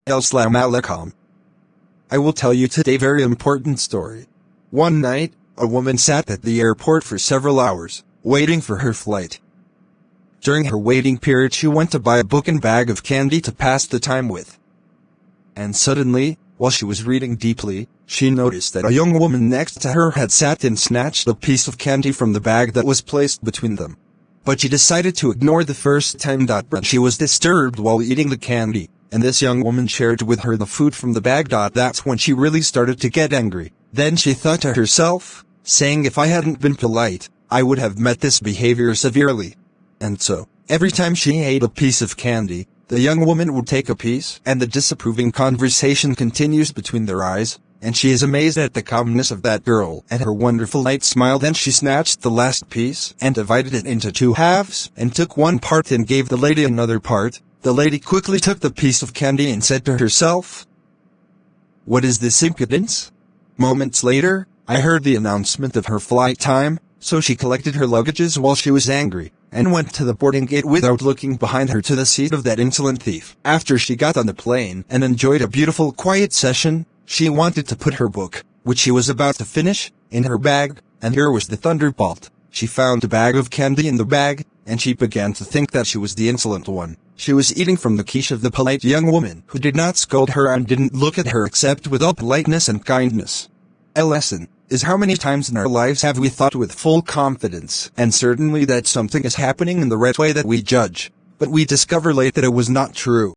Assalamu alaikum. I will tell you today a very important story. One night, a woman sat at the airport for several hours, waiting for her flight. During her waiting period, she went to buy a book and bag of candy to pass the time with. And suddenly, while she was reading deeply, she noticed that a young woman next to her had sat and snatched a piece of candy from the bag that was placed between them. But she decided to ignore the first time that she was disturbed while eating the candy, and this young woman shared with her the food from the bag. That's when she really started to get angry. Then she thought to herself, saying, if I hadn't been polite, I would have met this behavior severely. And so, every time she ate a piece of candy, the young woman would take a piece, and the disapproving conversation continues between their eyes, and she is amazed at the calmness of that girl and her wonderful light smile. Then she snatched the last piece and divided it into two halves, and took one part and gave the lady another part. The lady quickly took the piece of candy and said to herself, "What is this impudence?" Moments later, I heard the announcement of her flight time, so she collected her luggages while she was angry, and went to the boarding gate without looking behind her to the seat of that insolent thief. After she got on the plane and enjoyed a beautiful quiet session, she wanted to put her book, which she was about to finish, in her bag, and here was the thunderbolt. She found a bag of candy in the bag, and she began to think that she was the insolent one. She was eating from the quiche of the polite young woman who did not scold her and didn't look at her except with all politeness and kindness. A lesson is how many times in our lives have we thought with full confidence and certainly that something is happening in the right way that we judge, but we discover late that it was not true.